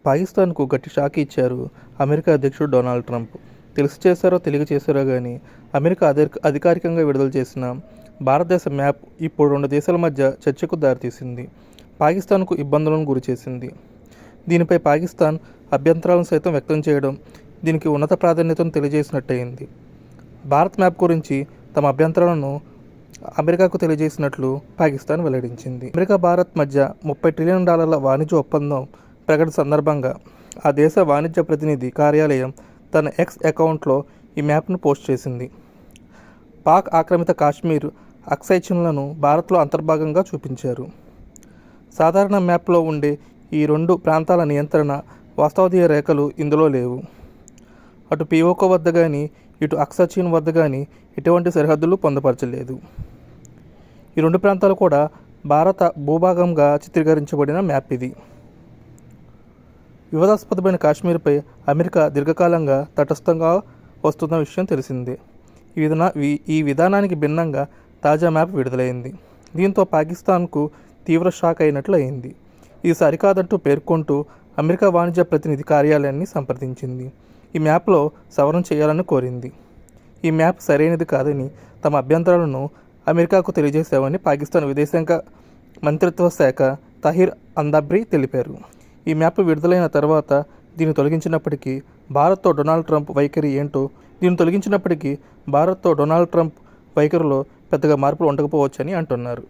పాకిస్తాన్కు గట్టి షాక్ ఇచ్చారు అమెరికా అధ్యక్షుడు డొనాల్డ్ ట్రంప్. తెలిసి చేశారో తెలియక చేశారో కానీ అమెరికా అధికారికంగా విడుదల చేసిన భారతదేశ మ్యాప్ ఇప్పుడు రెండు దేశాల మధ్య చర్చకు దారితీసింది. పాకిస్తాన్కు ఇబ్బందులను గురిచేసింది. దీనిపై పాకిస్తాన్ అభ్యంతరాలను సైతం వ్యక్తం చేయడం దీనికి ఉన్నత ప్రాధాన్యతను తెలియజేసినట్టయింది. భారత్ మ్యాప్ గురించి తమ అభ్యంతరాలను అమెరికాకు తెలియజేసినట్లు పాకిస్తాన్ వెల్లడించింది. అమెరికా భారత్ మధ్య $30 ట్రిలియన్ వాణిజ్య ఒప్పందం ప్రకటన సందర్భంగా ఆ దేశ వాణిజ్య ప్రతినిధి కార్యాలయం తన ఎక్స్ అకౌంట్లో ఈ మ్యాప్ను పోస్ట్ చేసింది. పాక్ ఆక్రమిత కాశ్మీర్ అక్సైచిన్లను భారత్లో అంతర్భాగంగా చూపించారు. సాధారణ మ్యాప్లో ఉండే ఈ రెండు ప్రాంతాల నియంత్రణ వాస్తవదీయ రేఖలు ఇందులో లేవు. అటు పిఓకో వద్ద కానీ ఇటు అక్సైచిన్ వద్ద కానీ ఎటువంటి సరిహద్దులు పొందపరచలేదు. ఈ రెండు ప్రాంతాలు కూడా భారత భూభాగంగా చిత్రీకరించబడిన మ్యాప్ ఇది. వివాదాస్పదమైన కాశ్మీర్పై అమెరికా దీర్ఘకాలంగా తటస్థంగా వస్తున్న విషయం తెలిసిందే. ఈ విధానానికి భిన్నంగా తాజా మ్యాప్ విడుదలైంది. దీంతో పాకిస్తాన్కు తీవ్ర షాక్ అయినట్లు అయింది. ఇది సరికాదంటూ పేర్కొంటూ అమెరికా వాణిజ్య ప్రతినిధి కార్యాలయాన్ని సంప్రదించింది. ఈ మ్యాప్లో సవరణ చేయాలని కోరింది. ఈ మ్యాప్ సరైనది కాదని తమ అభ్యంతరాలను అమెరికాకు తెలియజేశామని పాకిస్తాన్ విదేశాంగ మంత్రిత్వ శాఖ తహీర్ అందాబ్రీ తెలిపారు. ఈ మ్యాప్ విడుదలైన తర్వాత దీన్ని తొలగించినప్పటికీ భారత్తో డొనాల్డ్ ట్రంప్ వైఖరిలో పెద్దగా మార్పులు ఉండకపోవచ్చని అంటున్నారు.